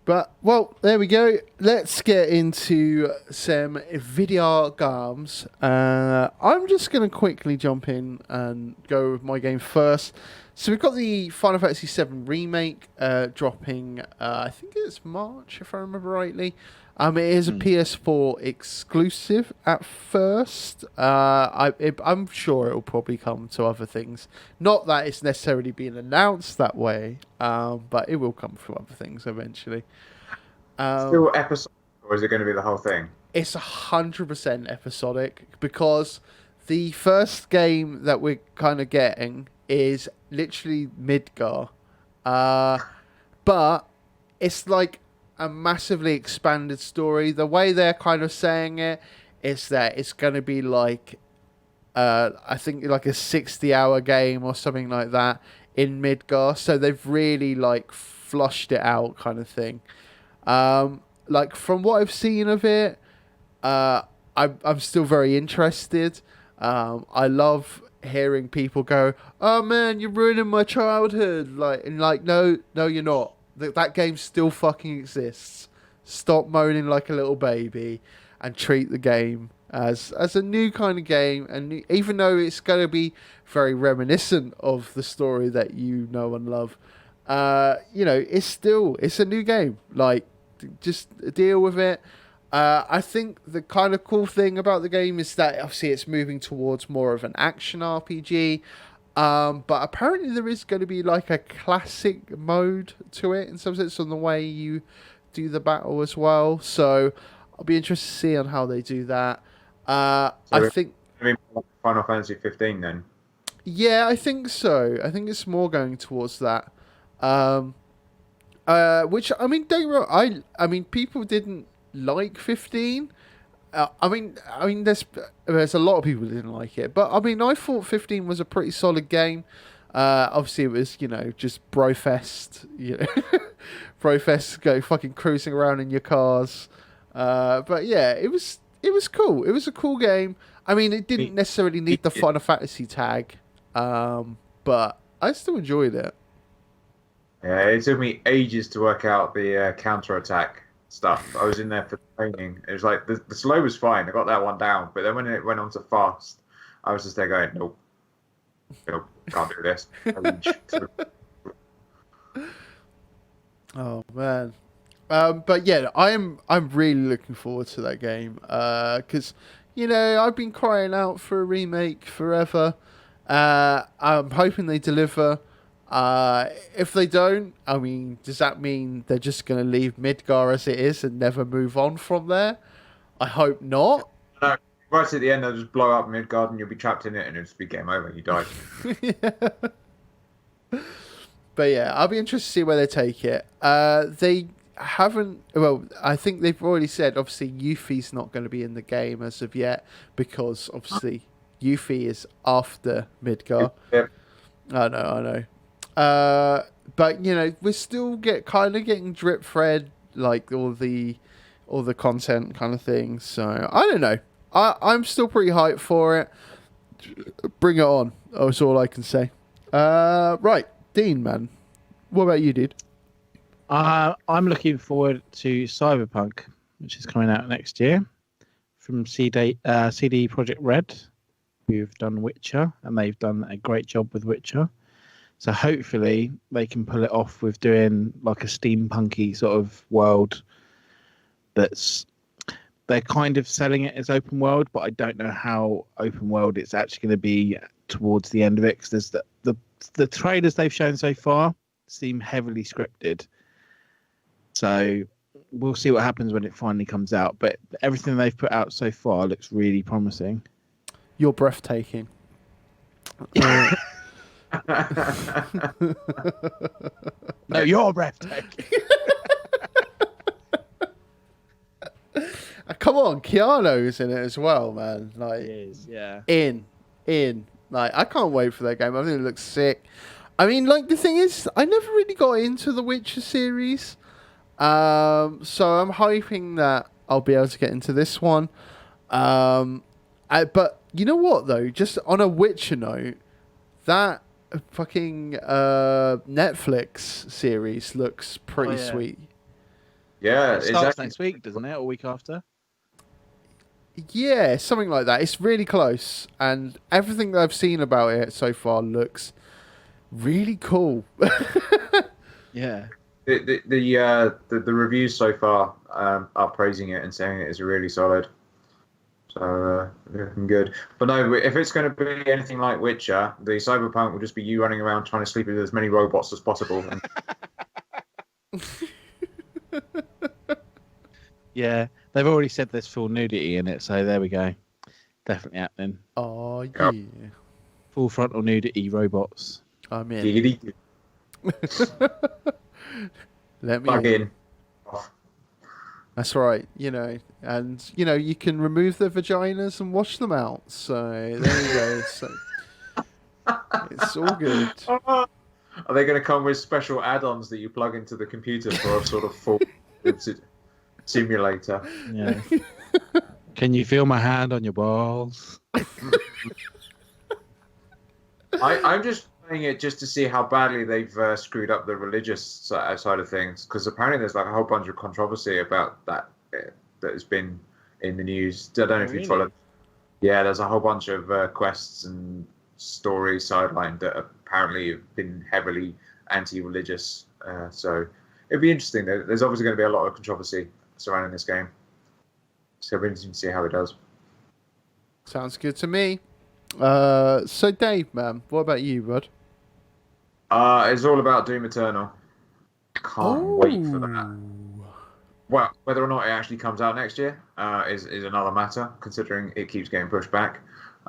but well, there we go. Let's get into some video games. I'm just going to quickly jump in and go with my game first. So we've got the Final Fantasy VII Remake dropping, I think it's March, if I remember rightly. It is a PS4 exclusive at first. I'm sure it will probably come to other things. Not that it's necessarily been announced that way, but it will come from other things eventually. still episodic, or is it going to be the whole thing? It's 100% episodic because the first game that we're kind of getting is literally Midgar, but it's like a massively expanded story. The way they're kind of saying it is that it's going to be like I think like a 60-hour game or something like that in Midgar. So they've really like flushed it out kind of thing. Like from what I've seen of it, I'm still very interested. I love hearing people go, "Oh man, you're ruining my childhood," no, you're not. That game still fucking exists. Stop moaning like a little baby, and treat the game as a new kind of game. And even though it's going to be very reminiscent of the story that you know and love, it's a new game. Like, just deal with it. I think the kind of cool thing about the game is that obviously it's moving towards more of an action RPG. But apparently there is going to be like a classic mode to it in some sense on the way you do the battle as well. So I'll be interested to see on how they do that. I think Final Fantasy 15 then. Yeah, I think so. I think it's more going towards that. Which I mean, don't get me wrong, I mean, people didn't like 15. I mean, there's a lot of people who didn't like it, but I mean, I thought 15 was a pretty solid game. Obviously, it was just Brofest, Brofest go fucking cruising around in your cars. But yeah, it was cool. It was a cool game. I mean, it didn't necessarily need the Final Fantasy tag, but I still enjoyed it. Yeah, it took me ages to work out the counter-attack stuff. I was in there for training. It was like, the slow was fine. I got that one down. But then when it went on to fast, I was just there going, nope, can't do this. Oh, man. But yeah, I'm really looking forward to that game. Because, I've been crying out for a remake forever. I'm hoping they deliver. If they don't, I mean, does that mean they're just going to leave Midgar as it is and never move on from there? I hope not. No, right at the end, they'll just blow up Midgard and you'll be trapped in it and it'll just be game over. You die. Yeah. But yeah, I'll be interested to see where they take it. They haven't. Well, I think they've already said, obviously, Yuffie's not going to be in the game as of yet because, obviously, Yuffie is after Midgar. Yep. I know. But we're still getting drip fed like all the content kind of thing. So I don't know. I'm still pretty hyped for it. Bring it on. That's all I can say. Right, Dean, man. What about you, dude? I'm looking forward to Cyberpunk, which is coming out next year from CD Projekt Red, who've done Witcher, and they've done a great job with Witcher. So hopefully they can pull it off with doing like a steampunky sort of world they're kind of selling it as open world, but I don't know how open world it's actually going to be towards the end of it, because there's the trailers they've shown so far seem heavily scripted. So we'll see what happens when it finally comes out. But everything they've put out so far looks really promising. You're breathtaking. No, you're breathtaking. Come on, Keanu's in it as well, man. Like, It is, yeah. In. Like, I can't wait for that game. I think it looks sick. I mean, like, the thing is, I never really got into the Witcher series. So I'm hoping that I'll be able to get into this one. But you know what, though? Just on a Witcher note, that fucking Netflix series looks pretty sweet. Yeah, It starts next week, doesn't it? Or week after? Yeah, something like that. It's really close, and everything that I've seen about it so far looks really cool. Yeah. The reviews so far are praising it and saying it is really solid. So looking good. But no, if it's going to be anything like Witcher, the Cyberpunk will just be you running around trying to sleep with as many robots as possible. Yeah, they've already said there's full nudity in it, so there we go. Definitely happening. Oh, yeah. Full frontal nudity robots. I'm in. Let me Plug in. That's right, and you can remove their vaginas and wash them out. So there you go. So it's all good. Are they going to come with special add-ons that you plug into the computer for a sort of full simulator? Yeah. Can you feel my hand on your balls? I'm just playing it just to see how badly they've screwed up the religious side of things, because apparently there's like a whole bunch of controversy about that that has been in the news. I don't know if you Really? followed. Yeah, there's a whole bunch of quests and stories sidelined that apparently have been heavily anti-religious. So it'd be interesting. There's obviously going to be a lot of controversy surrounding this game. So it'll be interesting to see how it does. Sounds good to me. So Dave, man, what about you, bud? It's all about Doom Eternal. Can't wait for that. Well, whether or not it actually comes out next year is another matter, considering it keeps getting pushed back.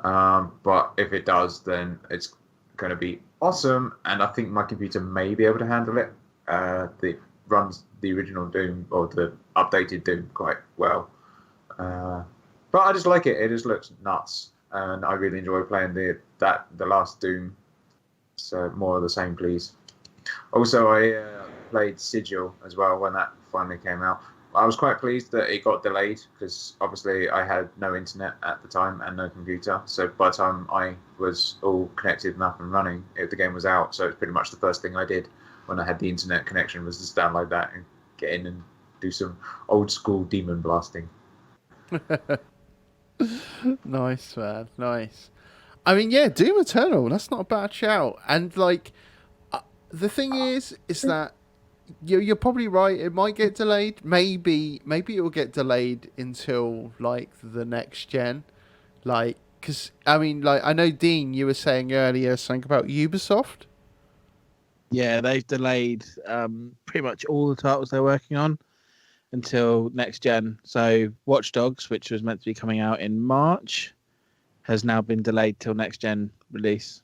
But if it does, then it's going to be awesome, and I think my computer may be able to handle it. It runs the original Doom or the updated Doom quite well. But I just like it. It just looks nuts, and I really enjoy playing the last Doom. So more of the same, please. Also, I played Sigil as well when that finally came out. I was quite pleased that it got delayed because obviously I had no internet at the time and no computer. So by the time I was all connected and up and running, the game was out. So it's pretty much the first thing I did when I had the internet connection was just download that and get in and do some old school demon blasting. Nice, man. Nice. I mean, yeah, Doom Eternal. That's not a bad shout. And like, the thing is that you're probably right. It might get delayed. Maybe it will get delayed until like the next gen. Like, because I mean, like, I know Dean, you were saying earlier something about Ubisoft. Yeah, they've delayed pretty much all the titles they're working on until next gen. So Watch Dogs, which was meant to be coming out in March, has now been delayed till next gen release.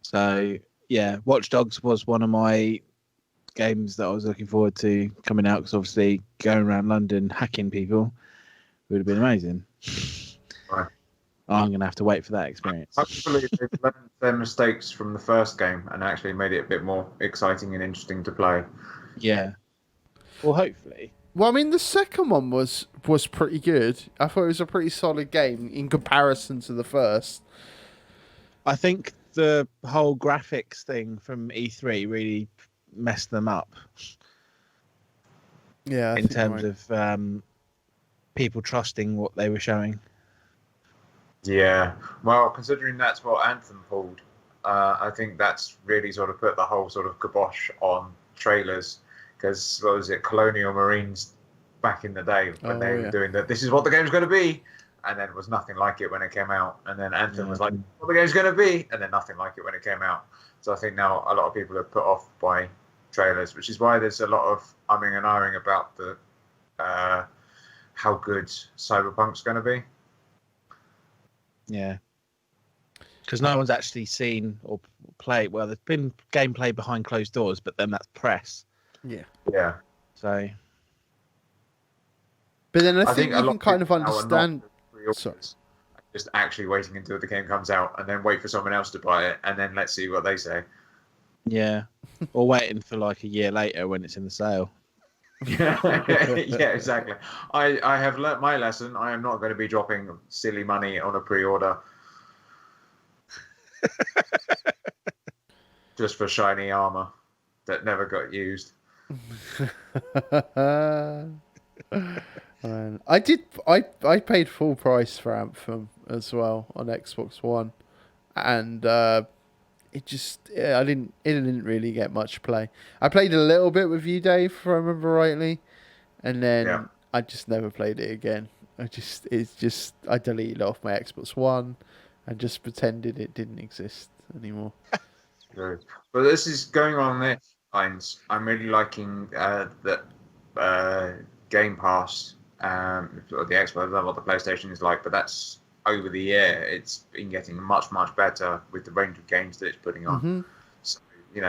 So yeah, Watch Dogs was one of my games that I was looking forward to coming out because obviously going around London hacking people would have been amazing. Right. I'm gonna have to wait for that experience. Hopefully they've learned their mistakes from the first game and actually made it a bit more exciting and interesting to play. Yeah. Well, hopefully. Well, I mean, the second one was pretty good. I thought it was a pretty solid game in comparison to the first. I think the whole graphics thing from E3 really messed them up. Yeah, in terms of people trusting what they were showing. Yeah, well, considering that's what Anthem pulled, I think that's really sort of put the whole sort of kibosh on trailers. Because what was it, Colonial Marines back in the day when they were doing that? This is what the game's going to be, and then it was nothing like it when it came out. And then Anthem was like, what the game's going to be, and then nothing like it when it came out. So I think now a lot of people are put off by trailers, which is why there's a lot of umming and ahhing about the how good Cyberpunk's going to be. Yeah. Because no one's actually seen or played. Well, there's been gameplay behind closed doors, but then that's press. Yeah. Yeah. So. But then I think you can kind of understand. Just actually waiting until the game comes out and then wait for someone else to buy it and then let's see what they say. Yeah. Or waiting for like a year later when it's in the sale. Yeah, exactly. I have learnt my lesson. I am not going to be dropping silly money on a pre-order just for shiny armor that never got used. I paid full price for Anthem as well on Xbox One, and it didn't really get much play. I played a little bit with you, Dave, if I remember rightly, and then I just never played it again. I deleted it off my Xbox One and just pretended it didn't exist anymore. Good. But this is going on their lines. I'm really liking that Game Pass, or the Xbox. I don't know what the PlayStation is like, but that's over the year. It's been getting much, much better with the range of games that it's putting on. Mm-hmm. So,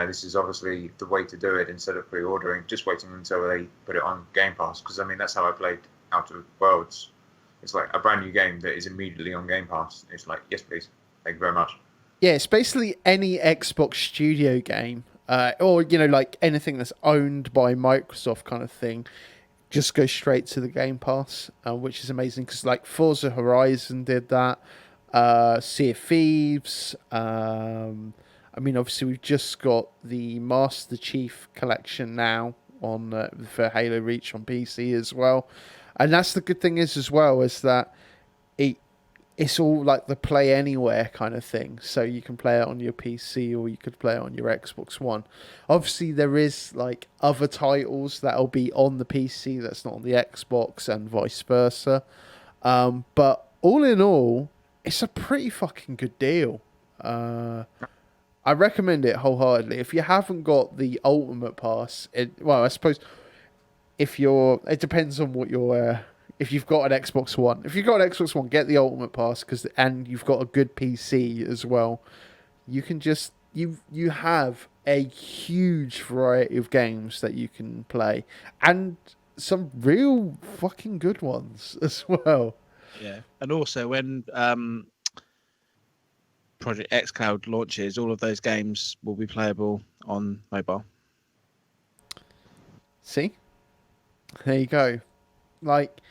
this is obviously the way to do it instead of pre-ordering, just waiting until they put it on Game Pass. Because, that's how I played Outer Worlds. It's like a brand new game that is immediately on Game Pass. It's like, yes, please. Thank you very much. Yeah, it's basically any Xbox Studio game, or like anything that's owned by Microsoft kind of thing, just go straight to the Game Pass, which is amazing because like Forza Horizon did that. Sea of Thieves. I mean, obviously, we've just got the Master Chief collection now on for Halo Reach on PC as well, and that's the good thing is as well is that it it's all like the play anywhere kind of thing. So you can play it on your PC or you could play it on your Xbox One. Obviously, there is like other titles that'll be on the PC that's not on the Xbox and vice versa. But all in all, it's a pretty fucking good deal. I recommend it wholeheartedly. If you haven't got the Ultimate Pass, well, I suppose it depends on what your if you've got an Xbox One. If you've got an Xbox One, get the Ultimate Pass and you've got a good PC as well. You can just you have a huge variety of games that you can play and some real fucking good ones as well. Yeah, and also when Project xCloud launches, all of those games will be playable on mobile. See? There you go. Like,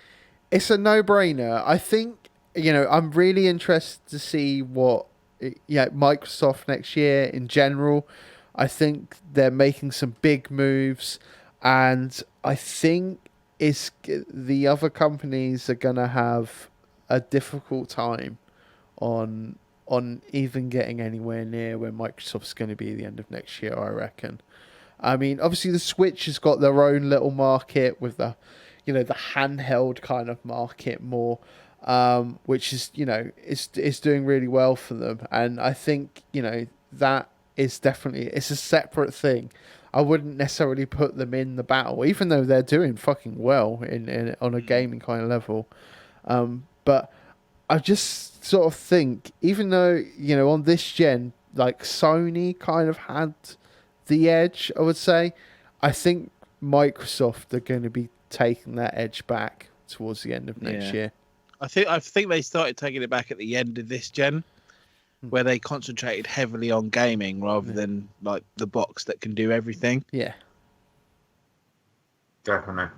it's a no-brainer. I think, I'm really interested to see what, Microsoft next year in general. I think they're making some big moves, and I think the other companies are gonna have a difficult time on even getting anywhere near where Microsoft's going to be at the end of next year, I reckon. I mean, obviously the Switch has got their own little market with the handheld kind of market more, which is, is doing really well for them. And I think, that is definitely, it's a separate thing. I wouldn't necessarily put them in the battle, even though they're doing fucking well on a gaming kind of level. But I just sort of think, even though, on this gen, like Sony kind of had the edge, I would say, I think Microsoft are going to be taking that edge back towards the end of next year. I think they started taking it back at the end of this gen, where they concentrated heavily on gaming rather than like the box that can do everything. Yeah. Definitely.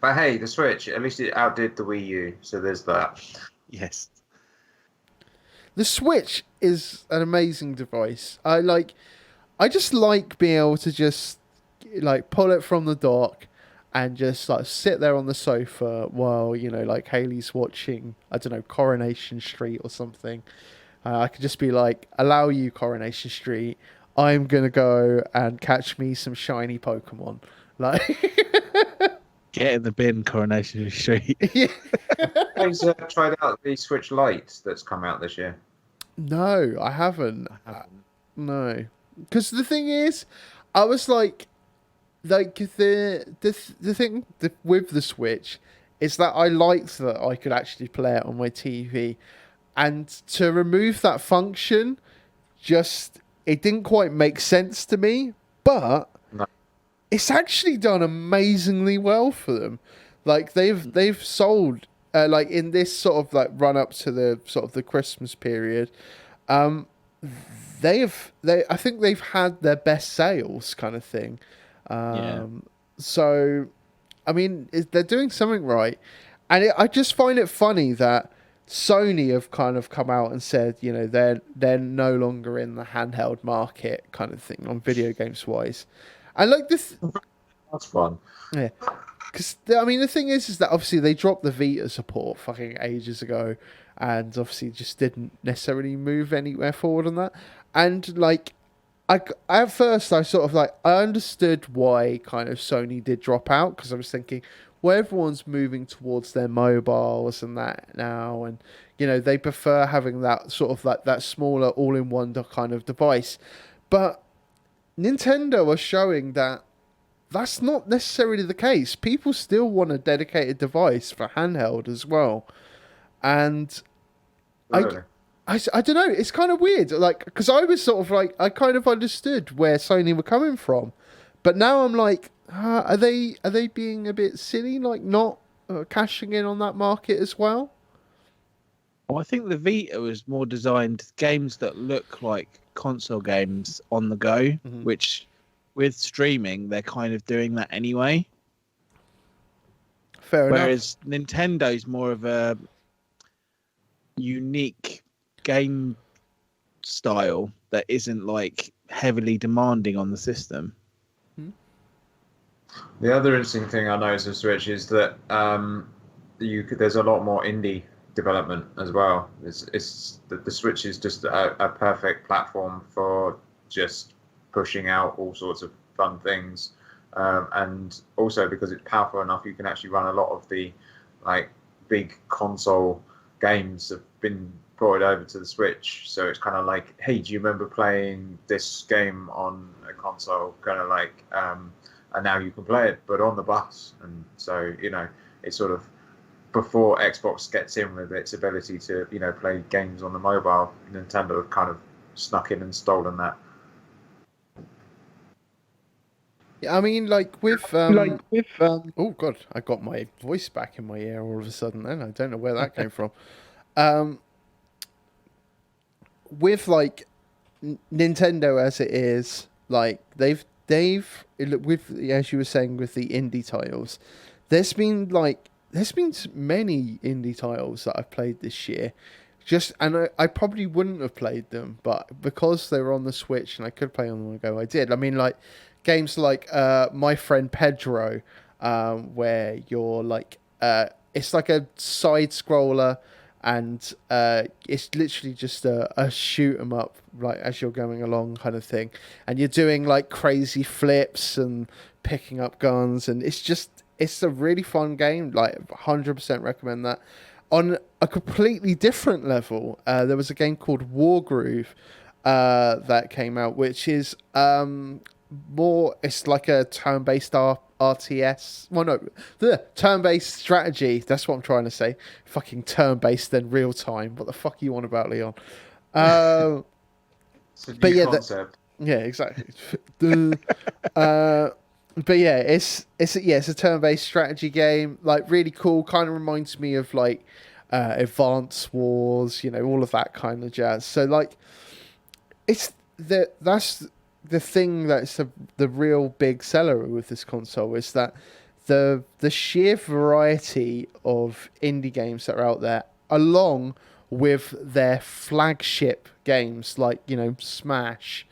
But hey, the Switch, at least it outdid the Wii U, so there's that. Yes. The Switch is an amazing device. I just like being able to just like pull it from the dock and just like sit there on the sofa while, like Haley's watching, I don't know, Coronation Street or something. I could just be like, allow you, Coronation Street. I'm going to go and catch me some shiny Pokemon. Like... Get in the bin, Coronation Street. Yeah. Have you tried out the Switch Lite that's come out this year? No, I haven't. No, because the thing is, I was like the thing with the Switch is that I liked that I could actually play it on my TV, and to remove that function, it didn't quite make sense to me. But No. it's actually done amazingly well for them. Like they've sold like in this sort of like run up to the sort of the Christmas period, I think they've had their best sales kind of thing. So, I mean, they're doing something right, and I just find it funny that Sony have kind of come out and said, they're no longer in the handheld market kind of thing on video games wise. I like this. That's fun. Yeah, because I mean the thing is that obviously they dropped the Vita support fucking ages ago, and obviously just didn't necessarily move anywhere forward on that. And like, at first I sort of like I understood why kind of Sony did drop out because I was thinking, well, everyone's moving towards their mobiles and that now, and they prefer having that sort of like that smaller all-in-one kind of device, but Nintendo are showing that that's not necessarily the case. People still want a dedicated device for handheld as well. And Really? I don't know. It's kind of weird. Like, because I was sort of like, I kind of understood where Sony were coming from. But now I'm like, are they being a bit silly? Like not cashing in on that market as well? Well, I think the Vita was more designed games that look like console games on the go, which with streaming, they're kind of doing that anyway. Fair enough. Whereas Nintendo's more of a unique game style that isn't like heavily demanding on the system. The other interesting thing I noticed with Switch is that there's a lot more indie development as well. The Switch is just a perfect platform for just pushing out all sorts of fun things, and also because it's powerful enough, you can actually run a lot of the like big console games have been ported over to the Switch. So it's kind of like, hey, do you remember playing this game on a console? Kind of like. And now you can play it, but on the bus. And so, it's sort of before Xbox gets in with its ability to, play games on the mobile, Nintendo have kind of snuck in and stolen that. Yeah, I mean, like with oh god, I got my voice back in my ear all of a sudden. Then I don't know where that came from. With like Nintendo as it is, like they've with, as you were saying, with the indie titles, there's been many indie titles that I've played this year. I probably wouldn't have played them, but because they were on the Switch and I could play on them go, I did. I mean, like games like My Friend Pedro, where you're like it's like a side scroller, and it's literally just a shoot 'em up, like as you're going along kind of thing, and you're doing like crazy flips and picking up guns, and it's a really fun game. Like 100% recommend that. On a completely different level, there was a game called Wargroove that came out, which is more, it's like a turn-based RTS. Well, no, the turn-based strategy. That's what I'm trying to say. Fucking turn-based then real time. What the fuck are you on about, Leon? It's a new But yeah, concept. yeah, exactly. But yeah, it's a turn-based strategy game. Like really cool. Kind of reminds me of like Advance Wars. All of that kind of jazz. So like, that's the thing that's the real big seller with this console is that the sheer variety of indie games that are out there, along with their flagship games like Smash,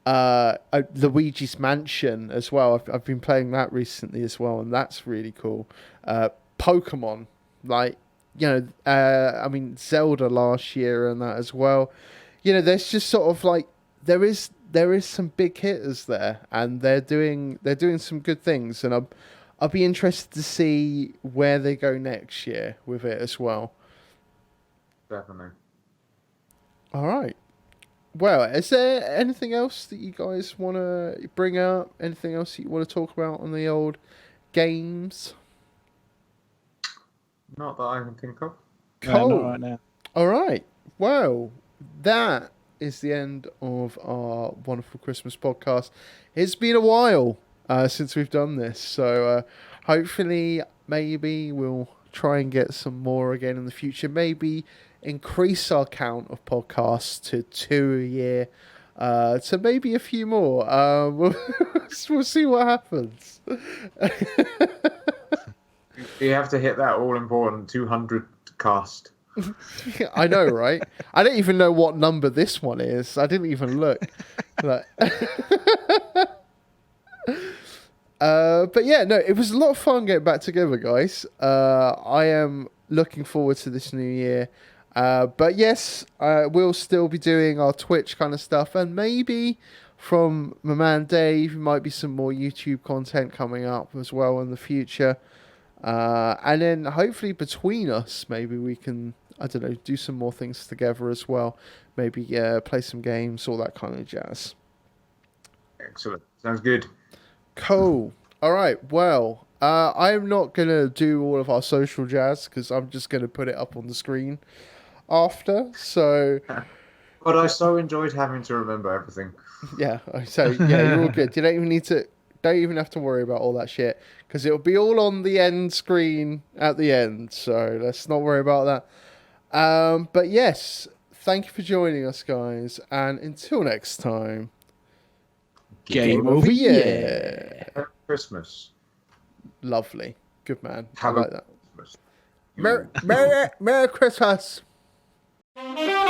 Luigi's Mansion as well. I've been playing that recently as well, and that's really cool. Pokemon, like I mean Zelda last year and that as well. There's just sort of like there is some big hitters there, and they're doing some good things, and I'll be interested to see where they go next year with it as well. Definitely. All right. Well, is there anything else that you guys want to bring up? Anything else that you want to talk about on the old games? Not that I can think of. Cool. No, not right now. All right. Well, that is the end of our wonderful Christmas podcast. It's been a while since we've done this, so hopefully, maybe we'll try and get some more again in the future. Maybe increase our count of podcasts to 2 a year, to maybe a few more. We'll see what happens. You have to hit that all important 200 cast. I know, right? I don't even know what number this one is. I didn't even look. But yeah, no, it was a lot of fun getting back together, guys. I am looking forward to this new year. But yes, we'll still be doing our Twitch kind of stuff, and maybe from my man Dave, might be some more YouTube content coming up as well in the future. And then hopefully between us, maybe we can, I don't know, do some more things together as well. Maybe play some games, all that kind of jazz. Excellent. Sounds good. Cool. All right. Well, I'm not going to do all of our social jazz because I'm just going to put it up on the screen after. So, But I so enjoyed having to remember everything. yeah. So, yeah, you're all good. You don't even have to worry about all that shit because it'll be all on the end screen at the end. So let's not worry about that. But yes, thank you for joining us, guys. And until next time, Game over, yeah. Merry Christmas. Lovely. Good man. Have I a like that. Christmas. Merry Christmas. Bye.